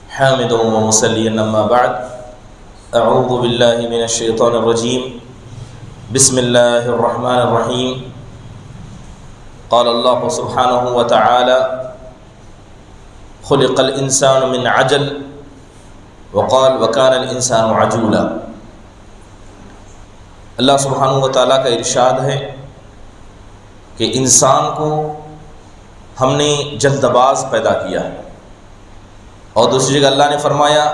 حامدا ومصليا أما بعد أعوذ بالله من الشيطان الرجيم بسم الله الرحمن الرحيم قال الله سبحانه وتعالى خلق الإنسان من عجل وقال وكان الإنسان عجولا۔ اللہ سبحانہ و تعالیٰ کا ارشاد ہے کہ انسان کو ہم نے جلد باز پیدا کیا ہے، اور دوسری جگہ اللہ نے فرمایا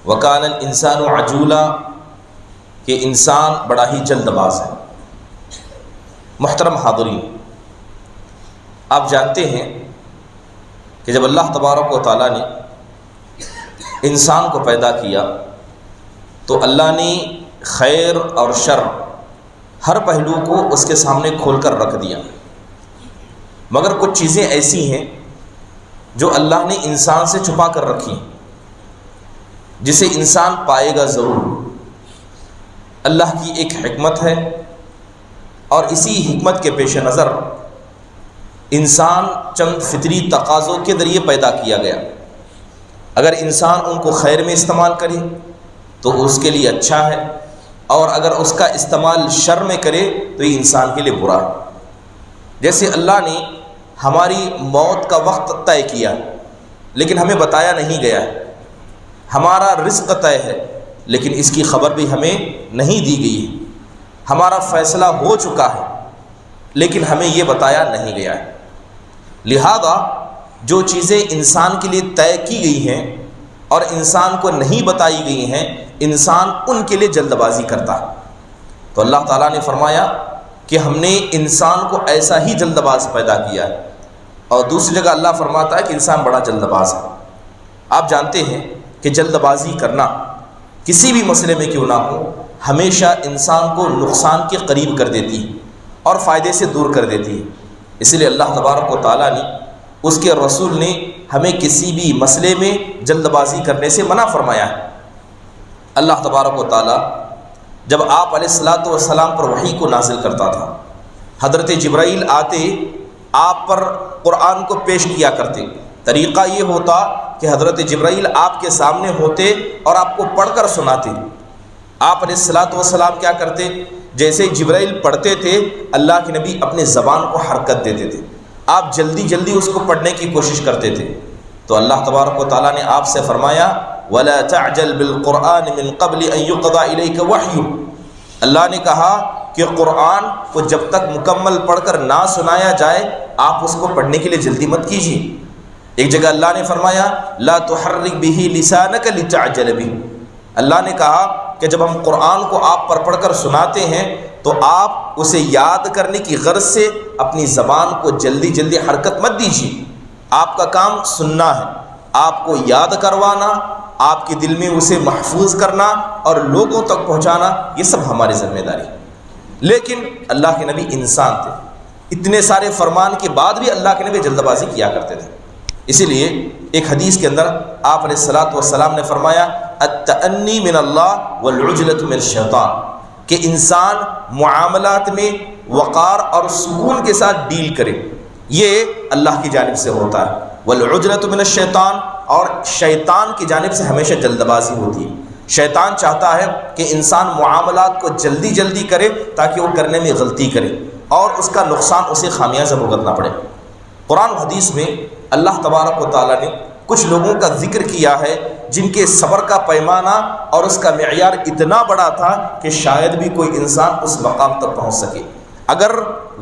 وَكَانَ الْإِنسَانُ عَجُولًا کہ انسان بڑا ہی جلد باز ہے۔ محترم حاضرین، آپ جانتے ہیں کہ جب اللہ تبارک و تعالیٰ نے انسان کو پیدا کیا تو اللہ نے خیر اور شر ہر پہلو کو اس کے سامنے کھول کر رکھ دیا، مگر کچھ چیزیں ایسی ہیں جو اللہ نے انسان سے چھپا کر رکھی، جسے انسان پائے گا ضرور۔ اللہ کی ایک حکمت ہے، اور اسی حکمت کے پیش نظر انسان چند فطری تقاضوں کے ذریعے پیدا کیا گیا۔ اگر انسان ان کو خیر میں استعمال کرے تو اس کے لیے اچھا ہے، اور اگر اس کا استعمال شر میں کرے تو یہ انسان کے لیے برا ہے۔ جیسے اللہ نے ہماری موت کا وقت طے کیا لیکن ہمیں بتایا نہیں گیا ہے، ہمارا رزق طے ہے لیکن اس کی خبر بھی ہمیں نہیں دی گئی ہے، ہمارا فیصلہ ہو چکا ہے لیکن ہمیں یہ بتایا نہیں گیا ہے۔ لہذا جو چیزیں انسان کے لیے طے کی گئی ہیں اور انسان کو نہیں بتائی گئی ہیں، انسان ان کے لیے جلد بازی کرتا ہے۔ تو اللہ تعالیٰ نے فرمایا کہ ہم نے انسان کو ایسا ہی جلد باز پیدا کیا ہے، اور دوسری جگہ اللہ فرماتا ہے کہ انسان بڑا جلد باز ہے۔ آپ جانتے ہیں کہ جلد بازی کرنا کسی بھی مسئلے میں کیوں نہ ہو ہمیشہ انسان کو نقصان کے قریب کر دیتی ہے اور فائدے سے دور کر دیتی ہے۔ اس لیے اللہ تبارک و تعالیٰ نے، اس کے رسول نے ہمیں کسی بھی مسئلے میں جلد بازی کرنے سے منع فرمایا ہے۔ اللہ تبارک و تعالیٰ جب آپ علیہ السلام پر وحی کو نازل کرتا تھا، حضرت جبرائیل آتے آپ پر قرآن کو پیش کیا کرتے۔ طریقہ یہ ہوتا کہ حضرت جبرائیل آپ کے سامنے ہوتے اور آپ کو پڑھ کر سناتے۔ آپ علیہ السلام کیا کرتے؟ جیسے جبرائیل پڑھتے تھے اللہ کے نبی اپنے زبان کو حرکت دیتے تھے، آپ جلدی جلدی اس کو پڑھنے کی کوشش کرتے تھے۔ تو اللہ تبارک و تعالیٰ نے آپ سے فرمایا وَلَا تَعْجَلْ بِالْقُرْآنِ مِنْ قَبْلِ أَنْ يُقْضَى إِلَيْكَ وَحْيُهُ۔ اللہ نے کہا کہ قرآن کو جب تک مکمل پڑھ کر نہ سنایا جائے آپ اس کو پڑھنے کے لیے جلدی مت کیجیے۔ ایک جگہ اللہ نے فرمایا لَا تُحَرِّكْ بِهِ لِسَانَكَ لِتَعْجَلَ بِهِ۔ اللہ نے کہا کہ جب ہم قرآن کو آپ پر پڑھ کر سناتے ہیں تو آپ اسے یاد کرنے کی غرض سے اپنی زبان کو جلدی جلدی حرکت مت دیجیے۔ آپ کا کام سننا ہے، آپ کو یاد کروانا، آپ کے دل میں اسے محفوظ کرنا اور لوگوں تک پہنچانا، یہ سب ہماری ذمہ داری ہے۔ لیکن اللہ کے نبی انسان تھے، اتنے سارے فرمان کے بعد بھی اللہ کے نبی جلد بازی کیا کرتے تھے۔ اسی لیے ایک حدیث کے اندر آپ علیہ السلام نے فرمایا التأنی من اللہ والعجلۃ من الشیطان، کہ انسان معاملات میں وقار اور سکون کے ساتھ ڈیل کرے، یہ اللہ کی جانب سے ہوتا ہے۔ والعجلۃ من الشیطان، اور شیطان کی جانب سے ہمیشہ جلد بازی ہوتی ہے۔ شیطان چاہتا ہے کہ انسان معاملات کو جلدی جلدی کرے تاکہ وہ کرنے میں غلطی کرے اور اس کا نقصان اسے خامیازہ بھگتنا پڑے۔ قرآن و حدیث میں اللہ تبارک و تعالیٰ نے کچھ لوگوں کا ذکر کیا ہے جن کے صبر کا پیمانہ اور اس کا معیار اتنا بڑا تھا کہ شاید بھی کوئی انسان اس مقام تک پہنچ سکے۔ اگر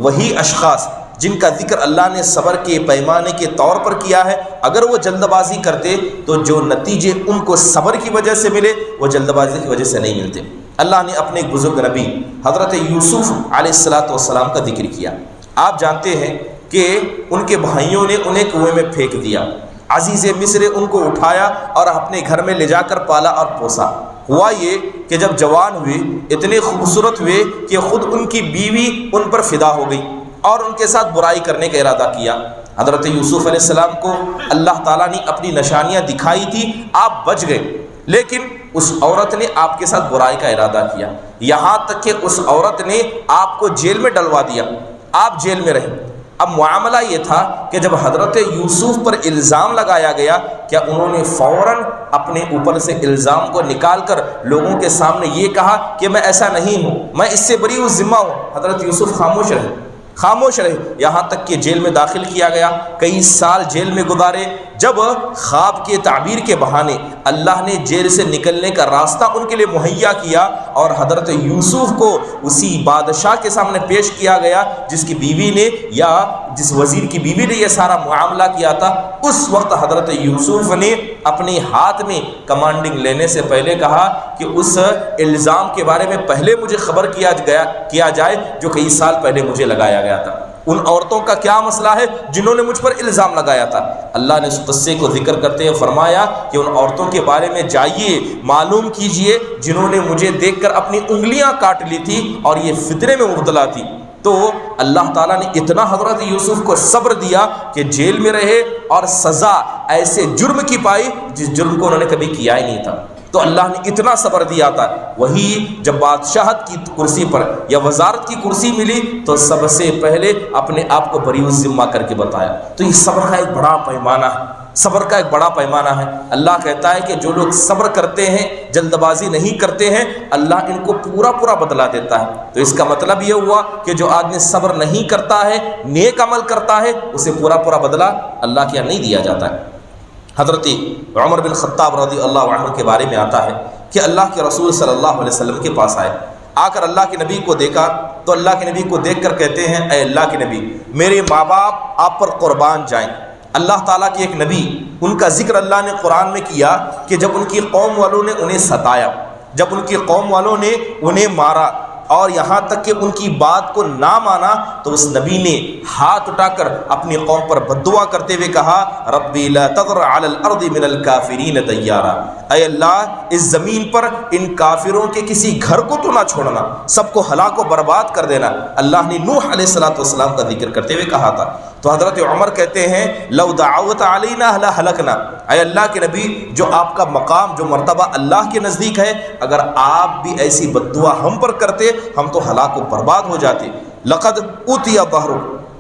وہی اشخاص جن کا ذکر اللہ نے صبر کے پیمانے کے طور پر کیا ہے، اگر وہ جلد بازی کرتے تو جو نتیجے ان کو صبر کی وجہ سے ملے وہ جلد بازی کی وجہ سے نہیں ملتے۔ اللہ نے اپنے ایک بزرگ نبی حضرت یوسف علیہ السلام کا ذکر کیا۔ آپ جانتے ہیں کہ ان کے بھائیوں نے انہیں کنویں میں پھینک دیا، عزیز مصر ان کو اٹھایا اور اپنے گھر میں لے جا کر پالا اور پوسا۔ ہوا یہ کہ جب جوان ہوئے اتنے خوبصورت ہوئے کہ خود ان کی بیوی ان پر فدا ہو گئی اور ان کے ساتھ برائی کرنے کا ارادہ کیا۔ حضرت یوسف علیہ السلام کو اللہ تعالیٰ نے اپنی نشانیاں دکھائی تھی، آپ بچ گئے، لیکن اس عورت نے آپ کے ساتھ برائی کا ارادہ کیا، یہاں تک کہ اس عورت نے آپ کو جیل میں ڈلوا دیا، آپ جیل میں رہے۔ اب معاملہ یہ تھا کہ جب حضرت یوسف پر الزام لگایا گیا، کیا انہوں نے فوراً اپنے اوپر سے الزام کو نکال کر لوگوں کے سامنے یہ کہا کہ میں ایسا نہیں ہوں، میں اس سے بری ذمہ ہوں؟ حضرت یوسف خاموش رہے یہاں تک کہ جیل میں داخل کیا گیا، کئی سال جیل میں گزارے۔ جب خواب کے تعبیر کے بہانے اللہ نے جیل سے نکلنے کا راستہ ان کے لیے مہیا کیا اور حضرت یوسف کو اسی بادشاہ کے سامنے پیش کیا گیا جس کی بیوی نے یا جس وزیر کی بیوی نے یہ سارا معاملہ کیا تھا، اس وقت حضرت یوسف نے اپنے ہاتھ میں کمانڈنگ لینے سے پہلے کہا کہ اس الزام کے بارے میں پہلے مجھے خبر کیا جائے جو کئی سال پہلے مجھے لگایا گیا تھا۔ ان عورتوں کا کیا مسئلہ ہے جنہوں نے مجھ پر الزام لگایا تھا؟ اللہ نے اس قصے کو ذکر کرتے ہوئے فرمایا کہ ان عورتوں کے بارے میں جائیے، معلوم کیجئے جنہوں نے مجھے دیکھ کر اپنی انگلیاں کاٹ لی تھی اور یہ فتنے میں مبتلا تھی۔ تو اللہ تعالیٰ نے اتنا حضرت یوسف کو صبر دیا کہ جیل میں رہے اور سزا ایسے جرم کی پائی جس جرم کو انہوں نے کبھی کیا ہی نہیں تھا۔ تو اللہ نے اتنا صبر دیا تھا۔ وہی جب بادشاہت کی کرسی پر یا وزارت کی کرسی ملی تو سب سے پہلے اپنے آپ کو بری ذمہ کر کے بتایا۔ تو یہ صبر کا ایک بڑا پیمانہ ہے، اللہ کہتا ہے کہ جو لوگ صبر کرتے ہیں، جلد بازی نہیں کرتے ہیں، اللہ ان کو پورا بدلہ دیتا ہے۔ تو اس کا مطلب یہ ہوا کہ جو آدمی صبر نہیں کرتا ہے، نیک عمل کرتا ہے، اسے پورا بدلہ اللہ کے یہاں نہیں دیا جاتا ہے۔ حضرت عمر بن خطاب رضی اللہ عنہ کے بارے میں آتا ہے کہ اللہ کے رسول صلی اللہ علیہ وسلم کے پاس آئے، آ کر اللہ کے نبی کو دیکھا تو اللہ کے نبی کو دیکھ کر کہتے ہیں، اے اللہ کے نبی، میرے ماں باپ آپ پر قربان جائیں۔ اللہ تعالیٰ کے ایک نبی، ان کا ذکر اللہ نے قرآن میں کیا کہ جب ان کی قوم والوں نے انہیں ستایا، جب ان کی قوم والوں نے انہیں مارا اور یہاں تک کہ ان کی بات کو نہ مانا تو اس نبی نے ہاتھ اٹھا کر اپنی قوم پر بددعا کرتے ہوئے کہا، ربی لا تذر علی الارض من الکافرین دیارا، اے اللہ اس زمین پر ان کافروں کے کسی گھر کو تو نہ چھوڑنا، سب کو ہلاک و برباد کر دینا۔ اللہ نے نوح علیہ السلام کا ذکر کرتے ہوئے کہا تھا۔ تو حضرت عمر کہتے ہیں، لو دعوت علینا لہلکنا، اے اللہ کے نبی، جو آپ کا مقام، جو مرتبہ اللہ کے نزدیک ہے، اگر آپ بھی ایسی بددعا ہم پر کرتے ہم تو ہلاک و برباد ہو جاتے۔ لقد اوتی ظہر،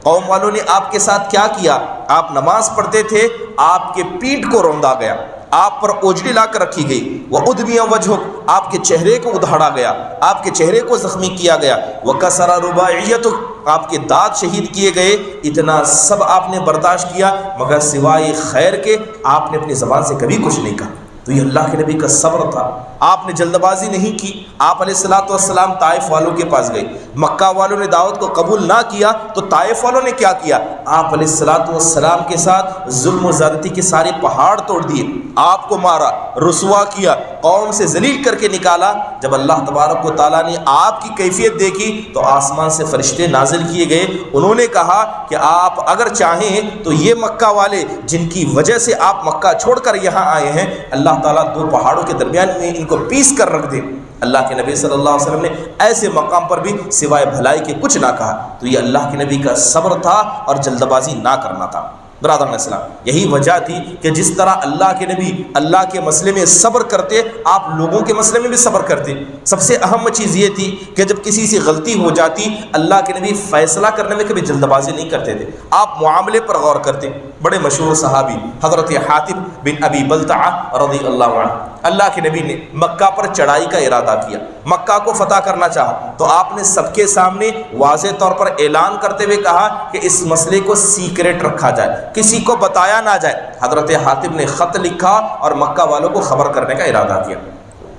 قوم والوں نے آپ کے ساتھ کیا کیا؟ آپ نماز پڑھتے تھے، آپ کے پیٹھ کو روندا گیا، آپ پر اوجڑی لا کر رکھی گئی، وَأُدْمِيَ وَجْهُكَ، آپ کے چہرے کو ادھاڑا گیا، آپ کے چہرے کو زخمی کیا گیا، وَكَسَرَ رُبَاعِيَتُكَ، آپ کے دانت شہید کیے گئے۔ اتنا سب آپ نے برداشت کیا مگر سوائے خیر کے آپ نے اپنی زبان سے کبھی کچھ نہیں کہا۔ تو یہ اللہ کے نبی کا صبر تھا، آپ نے جلد بازی نہیں کی۔ آپ علیہ السلام طائف والوں کے پاس گئے، مکہ والوں نے دعوت کو قبول نہ کیا تو طائف والوں نے کیا کیا؟ آپ علیہ السلام کے ساتھ ظلم و زیادتی کے سارے پہاڑ توڑ دیے، آپ کو مارا، رسوا کیا، قوم سے ذلیل کر کے نکالا۔ جب اللہ تبارک و تعالیٰ نے آپ کی کیفیت دیکھی تو آسمان سے فرشتے نازل کیے گئے، انہوں نے کہا کہ آپ اگر چاہیں تو یہ مکہ والے جن کی وجہ سے آپ مکہ چھوڑ کر یہاں آئے ہیں، اللہ تعالیٰ دو پہاڑوں کے درمیان میں ان کو پیس کر رکھ دے۔ اللہ کے نبی صلی اللہ علیہ وسلم نے ایسے مقام پر بھی سوائے بھلائی کے کچھ نہ کہا۔ تو یہ اللہ کے نبی کا صبر تھا اور جلد بازی نہ کرنا تھا۔ برادران اسلام، یہی وجہ تھی کہ جس طرح اللہ کے نبی اللہ کے مسئلے میں صبر کرتے، آپ لوگوں کے مسئلے میں بھی صبر کرتے۔ سب سے اہم چیز یہ تھی کہ جب کسی سے غلطی ہو جاتی، اللہ کے نبی فیصلہ کرنے میں کبھی جلد بازی نہیں کرتے تھے، آپ معاملے پر غور کرتے۔ بڑے مشہور صحابی حضرت حاتب بن ابی بلتعہ رضی اللہ عنہ، اللہ کے نبی نے مکہ پر چڑھائی کا ارادہ کیا، مکہ کو فتح کرنا چاہا تو آپ نے سب کے سامنے واضح طور پر اعلان کرتے ہوئے کہا کہ اس مسئلے کو سیکریٹ رکھا جائے، کسی کو بتایا نہ جائے۔ حضرت حاتب نے خط لکھا اور مکہ والوں کو خبر کرنے کا ارادہ کیا،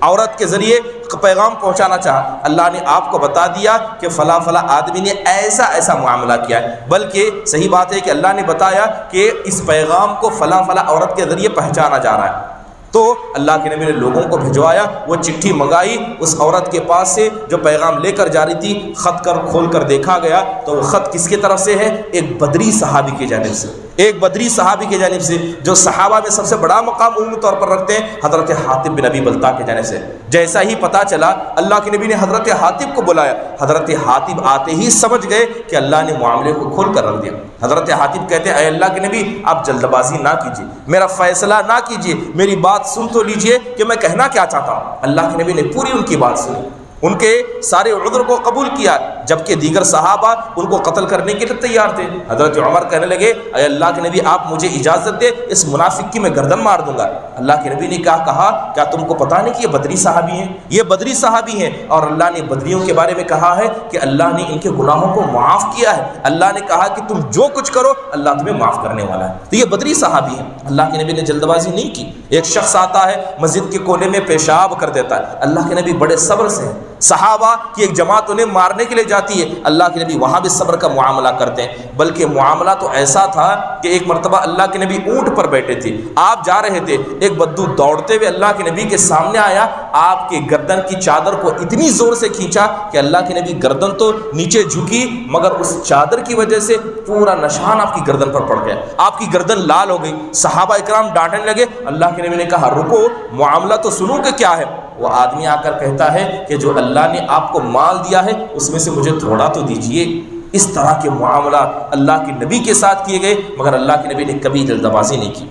عورت کے ذریعے پیغام پہنچانا چاہا۔ اللہ نے آپ کو بتا دیا کہ فلاں آدمی نے ایسا معاملہ کیا ہے، بلکہ صحیح بات ہے کہ اللہ نے بتایا کہ اس پیغام کو فلاں عورت کے ذریعے پہنچانا جا رہا ہے۔ تو اللہ کے نبی نے لوگوں کو بھجوایا، وہ چٹھی منگائی اس عورت کے پاس سے جو پیغام لے کر جا رہی تھی، خط کھول کر دیکھا گیا تو وہ خط کس کی طرف سے ہے؟ ایک بدری صحابی کی جانب سے، ایک بدری صحابی کی جانب سے جو صحابہ میں سب سے بڑا مقام عمومی طور پر رکھتے ہیں، حضرت حاتب بن ابی بلتعہ کی جانب سے۔ جیسا ہی پتہ چلا، اللہ کے نبی نے حضرت حاتب کو بلایا، حضرت حاتب آتے ہی سمجھ گئے کہ اللہ نے معاملے کو کھول کر رکھ دیا۔ حضرت حاتب کہتے ہیں، اے اللہ کے نبی، آپ جلد بازی نہ کیجیے، میرا فیصلہ نہ کیجیے، میری بات سن تو لیجیے کہ میں کہنا کیا چاہتا ہوں۔ اللہ کے نبی نے پوری ان کی بات سنی، ان کے سارے عذر کو قبول کیا، جبکہ دیگر صحابہ ان کو قتل کرنے کے لیے تیار تھے۔ حضرت عمر کہنے لگے اے اللہ کے نبی آپ مجھے اجازت دے، اس منافق کی میں گردن مار دوں گا۔ اللہ کے نبی نے کہا کیا تم کو پتہ نہیں کہ یہ بدری صحابی ہیں، یہ بدری صحابی ہیں، اور اللہ نے بدریوں کے بارے میں کہا ہے کہ اللہ نے ان کے گناہوں کو معاف کیا ہے، اللہ نے کہا کہ تم جو کچھ کرو اللہ تمہیں معاف کرنے والا ہے، تو یہ بدری صحابی ہیں۔ اللہ کے نبی نے جلد بازی نہیں کی۔ ایک شخص آتا ہے مسجد کے کونے میں پیشاب کر دیتا ہے، اللہ کے نبی بڑے صبر سے ہیں، صحابہ کی ایک جماعت انہیں مارنے کے لیے جاتی ہے، اللہ کے نبی وہاں بھی صبر کا معاملہ کرتے ہیں، بلکہ معاملہ تو ایسا تھا کہ ایک مرتبہ اللہ کے نبی اونٹ پر بیٹھے تھے، آپ جا رہے تھے، ایک بدو دوڑتے ہوئے اللہ کے نبی کے سامنے آیا، آپ کے گردن کی چادر کو اتنی زور سے کھینچا کہ اللہ کے نبی گردن تو نیچے جھکی، مگر اس چادر کی وجہ سے پورا نشان آپ کی گردن پر پڑ گیا، آپ کی گردن لال ہو گئی۔ صحابہ اکرام ڈانٹنے لگے، اللہ کے نبی نے کہا رکو، معاملہ تو سنو کہ کیا ہے۔ وہ آدمی آ کر کہتا ہے کہ جو اللہ نے آپ کو مال دیا ہے اس میں سے مجھے تھوڑا تو دیجئے۔ اس طرح کے معاملات اللہ کے نبی کے ساتھ کیے گئے، مگر اللہ کے نبی نے کبھی جلد بازی نہیں کی۔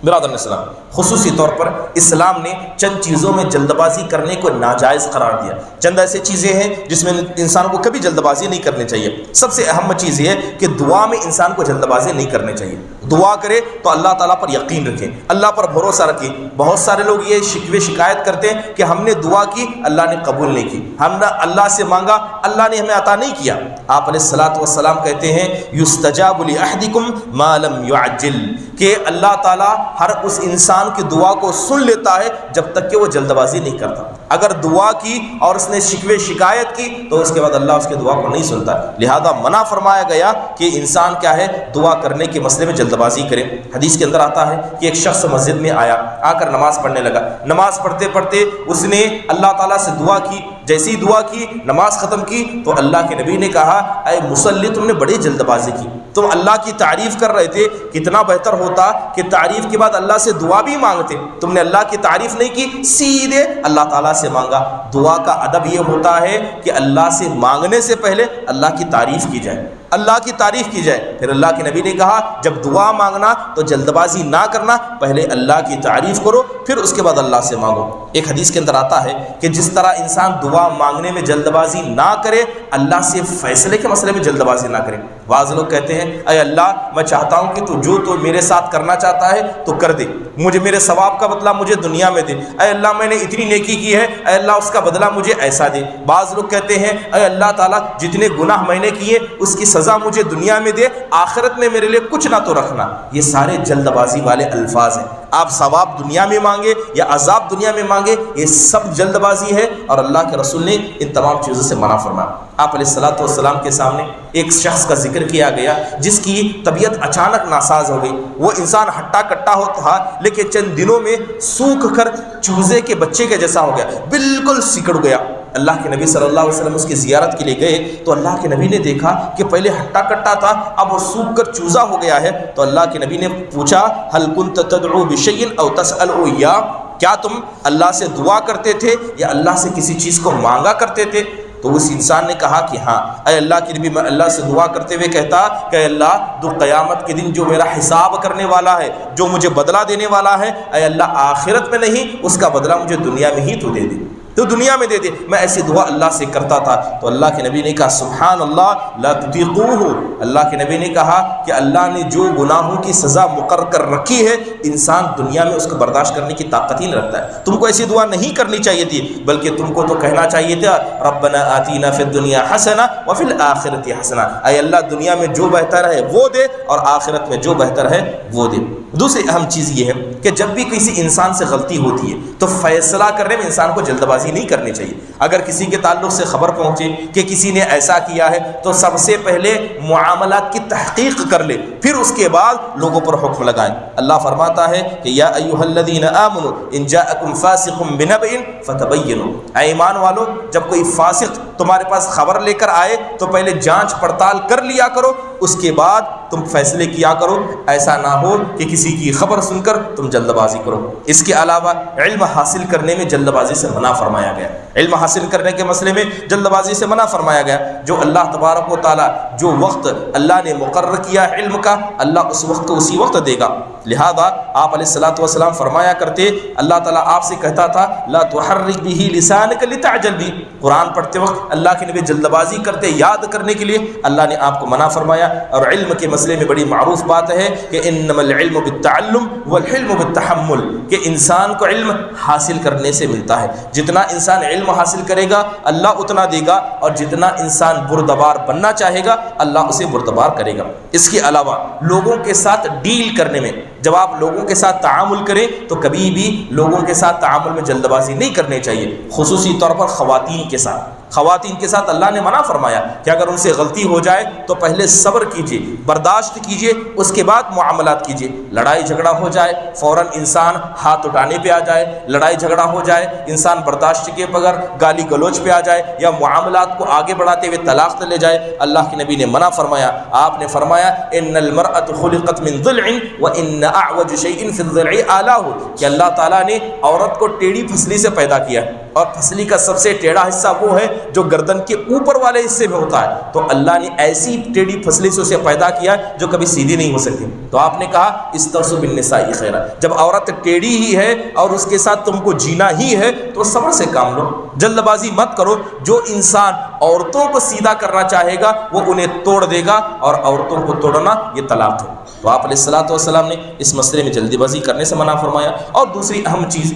برادران اسلام، خصوصی طور پر اسلام نے چند چیزوں میں جلد بازی کرنے کو ناجائز قرار دیا۔ چند ایسے چیزیں ہیں جس میں انسان کو کبھی جلد بازی نہیں کرنی چاہیے۔ سب سے اہم چیز یہ ہے کہ دعا میں انسان کو جلد بازی نہیں کرنی چاہیے۔ دعا کرے تو اللہ تعالیٰ پر یقین رکھیں، اللہ پر بھروسہ رکھیں۔ بہت سارے لوگ یہ شکوے شکایت کرتے ہیں کہ ہم نے دعا کی اللہ نے قبول نہیں کی، ہم نے اللہ سے مانگا اللہ نے ہمیں عطا نہیں کیا۔ آپ علیہ الصلاۃ والسلام کہتے ہیں یستجاب لأحدکم ما لم یعجل، کہ اللہ تعالیٰ ہر اس انسان کی دعا کو سن لیتا ہے جب تک کہ وہ جلد بازی نہیں کرتا۔ اگر دعا کی اور اس نے شکوے شکایت کی تو اس کے بعد اللہ اس کی دعا کو نہیں سنتا، لہذا منع فرمایا گیا کہ انسان کیا ہے دعا کرنے کے مسئلے میں جلد بازی کرے۔ حدیث کے اندر آتا ہے کہ ایک شخص مسجد میں آیا، آ کر نماز پڑھنے لگا، نماز پڑھتے پڑھتے اس نے اللہ تعالیٰ سے دعا کی، جیسی ہی دعا کی نماز ختم کی تو اللہ کے نبی نے کہا اے مصلی تم نے بڑی جلد بازی کی، تم اللہ کی تعریف کر رہے تھے، کتنا بہتر ہوتا کہ تعریف کے بعد اللہ سے دعا بھی مانگتے، تم نے اللہ کی تعریف نہیں کی، سیدھے اللہ تعالیٰ سے مانگا۔ دعا کا ادب یہ ہوتا ہے کہ اللہ سے مانگنے سے پہلے اللہ کی تعریف کی جائے، اللہ کی تعریف کی جائے۔ پھر اللہ کے نبی نے کہا جب دعا مانگنا تو جلد بازی نہ کرنا، پہلے اللہ کی تعریف کرو پھر اس کے بعد اللہ سے مانگو۔ ایک حدیث کے اندر آتا ہے کہ جس طرح انسان دعا مانگنے میں جلد بازی نہ کرے، اللہ سے فیصلے کے مسئلے میں جلد بازی نہ کرے۔ بعض لوگ کہتے ہیں اے اللہ میں چاہتا ہوں کہ تو میرے ساتھ کرنا چاہتا ہے تو کر دے، مجھے میرے ثواب کا بدلہ مجھے دنیا میں دے، اے اللہ میں نے اتنی نیکی کی ہے، اے اللہ اس کا بدلہ مجھے ایسا دے۔ بعض لوگ کہتے ہیں اے اللہ تعالیٰ جتنے گناہ میں نے کیے اس کی سزا مجھے دنیا میں دے، آخرت میں میرے لیے کچھ نہ تو رکھنا۔ یہ سارے جلد بازی والے الفاظ ہیں۔ آپ ثواب دنیا میں مانگے یا عذاب دنیا میں مانگے، یہ سب جلد بازی ہے، اور اللہ کے رسول نے ان تمام چیزوں سے منع فرمایا۔ آپ علیہ الصلاۃ والسلام کے سامنے ایک شخص کا ذکر کیا گیا جس کی طبیعت اچانک ناساز ہو گئی۔ وہ انسان ہٹا کٹا ہوتا لیکن چند دنوں میں سوکھ کر چوزے کے بچے کے جیسا ہو گیا، بالکل سکڑ گیا۔ اللہ کے نبی صلی اللہ علیہ وسلم اس کی زیارت کے لیے گئے تو اللہ کے نبی نے دیکھا کہ پہلے ہٹا کٹا تھا، اب وہ سوکھ کر چوزا ہو گیا ہے۔ تو اللہ کے نبی نے پوچھا هل كنت تدعو بشيء او تسأل اياه، کیا تم اللہ سے دعا کرتے تھے یا اللہ سے کسی چیز کو مانگا کرتے تھے؟ تو اس انسان نے کہا کہ ہاں۔ اے اللہ کے نبی میں اللہ سے دعا کرتے ہوئے کہتا کہ اے اللہ تو قیامت کے دن جو میرا حساب کرنے والا ہے، جو مجھے بدلہ دینے والا ہے، اے اللہ آخرت میں نہیں، اس کا بدلہ مجھے دنیا میں ہی تو دے دے، تو دنیا میں دے دے۔ میں ایسی دعا اللہ سے کرتا تھا۔ تو اللہ کے نبی نے کہا سبحان اللہ لا تطیقوہ، اللہ کے نبی نے کہا کہ اللہ نے جو گناہوں کی سزا مقرر کر رکھی ہے انسان دنیا میں اس کو برداشت کرنے کی طاقت ہی نہیں رکھتا ہے۔ تم کو ایسی دعا نہیں کرنی چاہیے تھی، بلکہ تم کو تو کہنا چاہیے تھا ربنا آتینا فی الدنیا حسنہ وفی الآخرۃ حسنہ، اے اللہ دنیا میں جو بہتر ہے وہ دے اور آخرت میں جو بہتر ہے وہ دے۔ دوسری اہم چیز یہ ہے کہ جب بھی کسی انسان سے غلطی ہوتی ہے تو فیصلہ کرنے میں انسان کو جلد بازی نہیں کرنی چاہیے۔ اگر کسی کے تعلق سے خبر پہنچے کہ کسی نے ایسا کیا ہے تو سب سے پہلے معاملات کی تحقیق کر لے، پھر اس کے بعد لوگوں پر حکم لگائیں۔ اللہ فرماتا ہے کہ یا ایھا الذین آمنوا ان جاءکم فاسق بنبأ فتبینوا، اے ایمان والو جب کوئی فاسق تمہارے پاس خبر لے کر آئے تو پہلے جانچ پڑتال کر لیا کرو، اس کے بعد تم فیصلے کیا کرو۔ ایسا نہ ہو کہ کسی کی خبر سن کر تم جلد بازی کرو۔ اس کے علاوہ علم حاصل کرنے میں جلد بازی سے منع فرمایا گیا، علم حاصل کرنے کے مسئلے میں جلد بازی سے منع فرمایا گیا۔ جو اللہ تبارک و تعالیٰ جو وقت اللہ نے مقرر کیا علم کا، اللہ اس وقت کو اسی وقت دے گا۔ لہذا آپ علیہ الصلوۃ والسلام فرمایا کرتے، اللہ تعالیٰ آپ سے کہتا تھا لا تحرک به لسانک لتعجل به، قرآن پڑھتے وقت اللہ کے نبی جلد بازی کرتے یاد کرنے کے لیے، اللہ نے آپ کو منع فرمایا۔ اور علم کے مسئلے میں بڑی معروف بات ہے کہ انما العلم بالتعلم والحلم بالتحمل، کہ انسان کو علم حاصل کرنے سے ملتا ہے، جتنا انسان علم حاصل کرے گا اللہ اتنا دے گا، اور جتنا انسان بردبار بننا چاہے گا اللہ اسے بردبار کرے گا۔ اس کے علاوہ لوگوں کے ساتھ ڈیل کرنے میں، جب آپ لوگوں کے ساتھ تعامل کریں تو کبھی بھی لوگوں کے ساتھ تعامل میں جلد بازی نہیں کرنی چاہیے، خصوصی طور پر خواتین کے ساتھ۔ خواتین کے ساتھ اللہ نے منع فرمایا کہ اگر ان سے غلطی ہو جائے تو پہلے صبر کیجیے، برداشت کیجیے، اس کے بعد معاملات کیجیے۔ لڑائی جھگڑا ہو جائے فوراً انسان ہاتھ اٹھانے پہ آ جائے، لڑائی جھگڑا ہو جائے انسان برداشت کے بغیر گالی گلوچ پہ آ جائے، یا معاملات کو آگے بڑھاتے ہوئے طلاق لے جائے، اللہ کے نبی نے منع فرمایا۔ آپ نے فرمایا ان المرأة خلقت من ضلع وان اعوج شيء في الضلع اعلاه، کہ اللہ تعالیٰ نے عورت کو ٹیڑھی پھسلی سے پیدا کیا، اور پھسلی کا سب سے ٹیڑھا حصہ وہ ہے جو گردن کے اوپر والے حصے میں ہوتا ہے، تو اللہ نے ایسی ٹیڑھی پھسلی سے اسے پیدا کیا جو کبھی سیدھی نہیں ہو سکتی۔ تو آپ نے کہا استوصوا بالنساء خیرا، جب عورت ٹیڑھی ہی ہے اور اس کے ساتھ تم کو جینا ہی ہے تو صبر سے کام لو، جلد بازی مت کرو۔ جو انسان عورتوں کو سیدھا کرنا چاہے گا وہ انہیں توڑ دے گا، اور عورتوں کو توڑنا یہ طلاق ہے۔ تو آپ علیہ الصلوۃ والسلام نے اس مسئلے میں جلدی بازی کرنے سے منع فرمایا۔ اور دوسری اہم چیز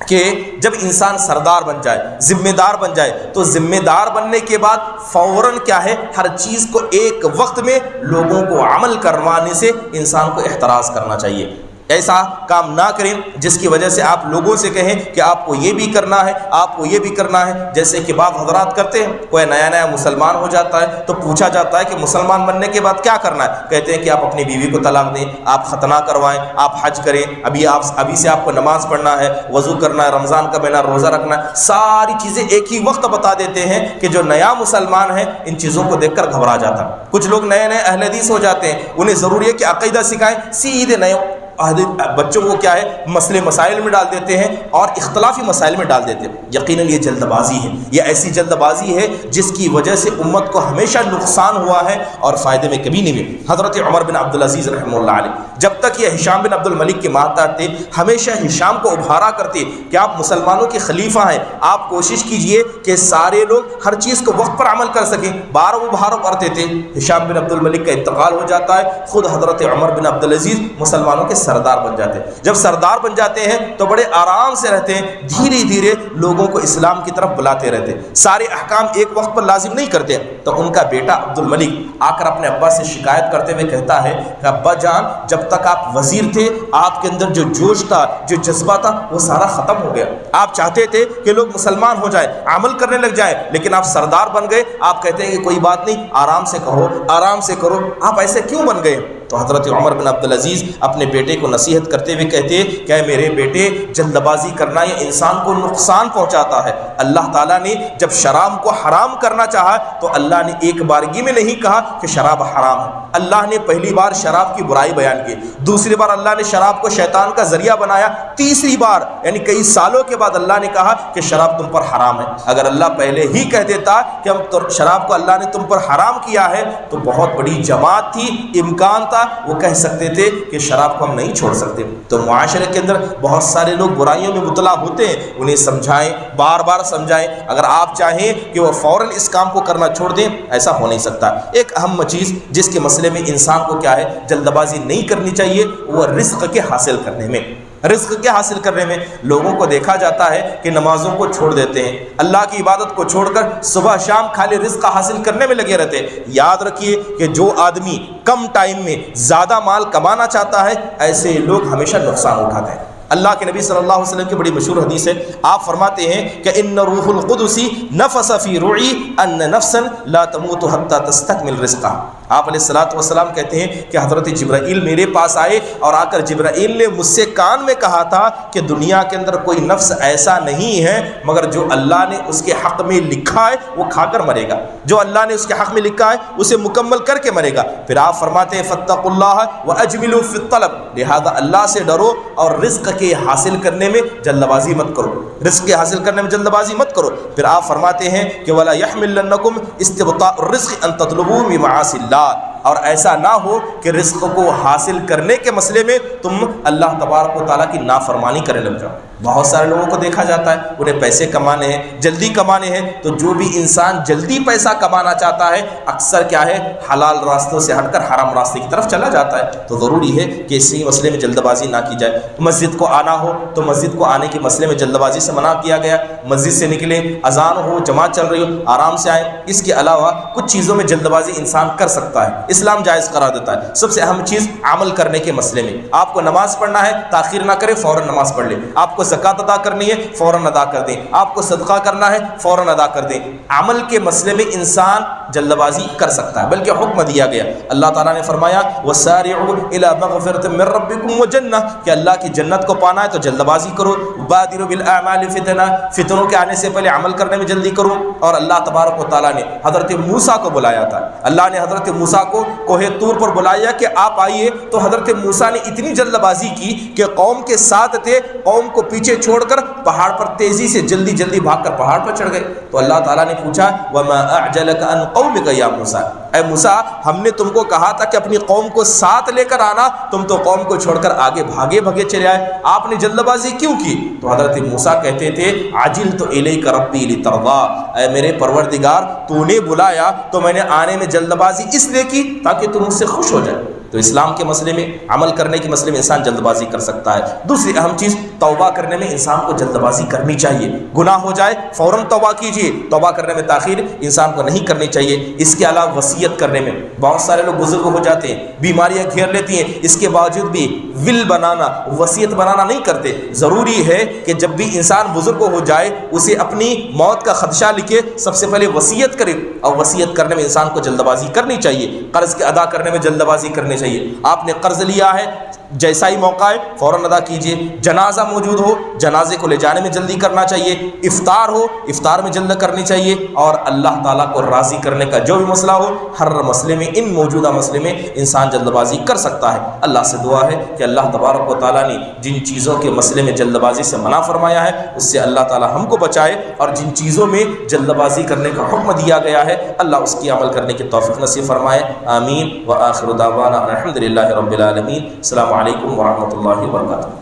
کہ جب انسان سردار بن جائے، ذمہ دار بن جائے، تو ذمہ دار بننے کے بعد فوراً کیا ہے، ہر چیز کو ایک وقت میں لوگوں کو عمل کروانے سے انسان کو احتراز کرنا چاہیے۔ ایسا کام نہ کریں جس کی وجہ سے آپ لوگوں سے کہیں کہ آپ کو یہ بھی کرنا ہے، آپ کو یہ بھی کرنا ہے۔ جیسے کہ بعض حضرات کرتے ہیں، کوئی نیا نیا مسلمان ہو جاتا ہے تو پوچھا جاتا ہے کہ مسلمان بننے کے بعد کیا کرنا ہے، کہتے ہیں کہ آپ اپنی بیوی کو طلاق دیں، آپ ختنہ کروائیں، آپ حج کریں، ابھی سے آپ کو نماز پڑھنا ہے، وضو کرنا ہے، رمضان کا مہینہ روزہ رکھنا ہے، ساری چیزیں ایک ہی وقت بتا دیتے ہیں کہ جو نیا مسلمان ہے ان چیزوں کو دیکھ کر گھبرا جاتا ہے۔ کچھ لوگ نئے نئے اہل حدیث ہو جاتے ہیں، انہیں ضروری ہے کہ عقیدہ سکھائیں، سیدھے نئے بچوں کو کیا ہے مسئلے مسائل میں ڈال دیتے ہیں اور اختلافی مسائل میں ڈال دیتے ہیں۔ یقیناً یہ جلد بازی ہے، یہ ایسی جلد بازی ہے جس کی وجہ سے امت کو ہمیشہ نقصان ہوا ہے اور فائدے میں کبھی نہیں ہوئے۔ حضرت عمر بن عبدالعزیز رحمہ اللہ علیہ جب تک یہ ہشام بن عبد الملک کے ماتحت تھے، ہمیشہ ہشام کو ابھارا کرتے کہ آپ مسلمانوں کے خلیفہ ہیں، آپ کوشش کیجئے کہ سارے لوگ ہر چیز کو وقت پر عمل کر سکیں، بار وہ کرتے تھے۔ ہشام بن عبد الملک کا انتقال ہو جاتا ہے، خود حضرت عمر بن عبدالعزیز مسلمانوں کے سردار بن جاتے ہیں۔ جب سردار بن جاتے ہیں تو بڑے آرام سے رہتے ہیں، دھیرے دھیرے لوگوں کو اسلام کی طرف بلاتے رہتے، سارے احکام ایک وقت پر لازم نہیں کرتے۔ تو ان کا بیٹا عبد الملک آ کر اپنے ابا سے شکایت کرتے ہوئے کہتا ہے کہ ابا جان، جب تک آپ وزیر تھے آپ کے اندر جو جوش تھا، جو جذبہ تھا، وہ سارا ختم ہو گیا۔ آپ چاہتے تھے کہ لوگ مسلمان ہو جائیں، عمل کرنے لگ جائیں، لیکن آپ سردار بن گئے، آپ کہتے ہیں کہ کوئی بات نہیں، آرام سے کہو، آرام سے کرو، آپ ایسے کیوں بن گئے؟ تو حضرت عمر بن عبدالعزیز اپنے بیٹے کو نصیحت کرتے ہوئے کہتے کہ میرے بیٹے، جلد بازی کرنا یہ انسان کو نقصان پہنچاتا ہے۔ اللہ تعالیٰ نے جب شراب کو حرام کرنا چاہا تو اللہ نے ایک بارگی میں نہیں کہا کہ شراب حرام ہے، اللہ نے پہلی بار شراب کی برائی بیان کی، دوسری بار اللہ نے شراب کو شیطان کا ذریعہ بنایا، تیسری بار یعنی کئی سالوں کے بعد اللہ نے کہا کہ شراب تم پر حرام ہے۔ اگر اللہ پہلے ہی کہہ دیتا کہ ہم شراب کو اللہ نے تم پر حرام کیا ہے تو بہت بڑی جماعت تھی، امکان تھا، وہ کہہ سکتے تھے کہ شراب کو ہم نہیں چھوڑ سکتے۔ تو معاشرے کے اندر بہت سارے لوگ برائیوں میں مبتلا ہوتے ہیں، انہیں سمجھائیں، بار بار سمجھائیں۔ اگر آپ چاہیں کہ وہ فوراً اس کام کو کرنا چھوڑ دیں، ایسا ہو نہیں سکتا۔ ایک اہم چیز جس کے مسئلے میں انسان کو کیا ہے جلد بازی نہیں کرنی چاہیے، وہ رزق کے حاصل کرنے میں۔ رزق کے حاصل کرنے میں لوگوں کو دیکھا جاتا ہے کہ نمازوں کو چھوڑ دیتے ہیں، اللہ کی عبادت کو چھوڑ کر صبح شام خالی رزق حاصل کرنے میں لگے رہتے ہیں۔ یاد رکھیے کہ جو آدمی کم ٹائم میں زیادہ مال کمانا چاہتا ہے، ایسے لوگ ہمیشہ نقصان اٹھاتے ہیں۔ اللہ کے نبی صلی اللہ علیہ وسلم کی بڑی مشہور حدیث ہے، آپ فرماتے ہیں کہ ان روح القدس نفس فی روعی ان نفسا لا تموت حتی تستکمل رزقها۔ آپ علیہ الصلوۃ والسلام کہتے ہیں کہ حضرت جبرائیل میرے پاس آئے اور آ کر جبرائیل نے مجھ سے کان میں کہا تھا کہ دنیا کے اندر کوئی نفس ایسا نہیں ہے مگر جو اللہ نے اس کے حق میں لکھا ہے وہ کھا کر مرے گا، جو اللہ نے اس کے حق میں لکھا ہے اسے مکمل کر کے مرے گا۔ پھر آپ فرماتے ہیں فاتقوا اللہ واجملوا فی الطلب، لہذا اللہ سے ڈرو اور رزق کے حاصل کرنے میں جلد بازی مت کرو، رزق کے حاصل کرنے میں جلد بازی مت کرو۔ پھر آپ فرماتے ہیں کہ ولا یحملنکم استبطاء الرزق ان تطلبوا بمعاصی اللہ، اور ایسا نہ ہو کہ رزق کو حاصل کرنے کے مسئلے میں تم اللہ تبارک و تعالیٰ کی نافرمانی کرنے لگ جاؤ۔ بہت سارے لوگوں کو دیکھا جاتا ہے انہیں پیسے کمانے ہیں، جلدی کمانے ہیں، تو جو بھی انسان جلدی پیسہ کمانا چاہتا ہے اکثر کیا ہے حلال راستوں سے ہٹ کر حرام راستے کی طرف چلا جاتا ہے۔ تو ضروری ہے کہ اسی مسئلے میں جلد بازی نہ کی جائے۔ مسجد کو آنا ہو تو مسجد کو آنے کے مسئلے میں جلد بازی سے منع کیا گیا، مسجد سے نکلے، اذان ہو، جماعت چل رہی ہو، آرام سے آئیں۔ اس کے علاوہ کچھ چیزوں میں جلد بازی انسان کر سکتا ہے، اسلام جائز قرار دیتا ہے۔ سب سے اہم چیز عمل کرنے کے مسئلے میں، آپ کو نماز پڑھنا ہے تاخیر نہ کرے، فوراً نماز پڑھ لیں۔ آپ کو زکوٰۃ ادا کرنی ہے فوراً ادا کر دیں، آپ کو صدقہ کرنا ہے فوراً ادا کر دیں۔ عمل کے مسئلے میں انسان جلد بازی کر سکتا ہے، بلکہ حکم دیا گیا، اللہ تعالیٰ نے فرمایا وَسَارِعُوا إِلَىٰ مَغْفِرَةٍ مِّن رَّبِّكُمْ وَجَنَّةٍ کہ اللہ کی جنت کو پانا ہے تو جلد بازی کرو۔ بَادِرُوا بِالْأَعْمَالِ فِتْنَةً فتنوں کے آنے سے پہلے عمل کرنے میں جلدی کرو۔ اور اللہ تبارک و تعالیٰ نے حضرت موسیٰ کو بلایا تھا، اللہ نے حضرت موسیٰ کو کوہ طور پر بلایا کہ آپ آئیے، تو حضرت موسیٰ نے اتنی جلد بازی کی کہ قوم کے ساتھ تھے، قوم کو پیچھے چھوڑ کر پہاڑ پر تیزی سے جلدی جلدی بھاگ کر پہاڑ پر چڑھ گئے۔ تو اللہ تعالیٰ نے پوچھا وَمَا أَعْجَلَكَ عَنْ قَوْمِكَ يَا موسیٰ، اے موسیٰ ہم نے تم کو کہا تھا کہ اپنی قوم کو ساتھ لے کر آنا، تم تو قوم کو چھوڑ کر آگے بھاگے بھگے چلے آئے، آپ نے جلد بازی کیوں کی؟ تو حضرت موسیٰ کہتے تھے عَجِلْتُ إِلَيْكَ رَبِّي لِتَرْضَىٰ، اے میرے پروردگار تو نے بلایا تو میں نے آنے میں جلد بازی اس لیے کی تاکہ تم مجھ سے خوش ہو جائے۔ تو اسلام کے مسئلے میں، عمل کرنے کے مسئلے میں انسان جلد بازی کر سکتا ہے۔ دوسری اہم چیز توبہ کرنے میں انسان کو جلد بازی کرنی چاہیے، گناہ ہو جائے فوراً توبہ کیجیے، توبہ کرنے میں تاخیر انسان کو نہیں کرنی چاہیے۔ اس کے علاوہ وصیت کرنے میں، بہت سارے لوگ بزرگ ہو جاتے ہیں، بیماریاں گھیر لیتی ہیں، اس کے باوجود بھی ول بنانا، وصیت بنانا نہیں کرتے۔ ضروری ہے کہ جب بھی انسان بزرگ ہو جائے اسے اپنی موت کا خدشہ لکھے، سب سے پہلے وصیت کرے، اور وصیت کرنے میں انسان کو جلد بازی کرنی چاہیے۔ قرض کے ادا کرنے میں جلد بازی کرنی چاہیے، آپ نے قرض لیا ہے جیسا ہی موقع ہے فوراً ادا کیجیے۔ جنازہ موجود ہو جنازے کو لے جانے میں جلدی کرنا چاہیے، افطار ہو افطار میں جلد کرنی چاہیے، اور اللہ تعالیٰ کو راضی کرنے کا جو بھی مسئلہ ہو، ہر مسئلے میں، ان موجودہ مسئلے میں انسان جلد بازی کر سکتا ہے۔ اللہ سے دعا ہے کہ اللہ تبارک و تعالیٰ نے جن چیزوں کے مسئلے میں جلد بازی سے منع فرمایا ہے اس سے اللہ تعالیٰ ہم کو بچائے، اور جن چیزوں میں جلد بازی کرنے کا حکم دیا گیا ہے اللہ اس کی عمل کرنے کی توفیق نصیب فرمائے۔ آمین۔ وآخر دعوانا الحمد للہ رب العالمین۔ السلام علیکم ورحمۃ اللہ وبرکاتہ۔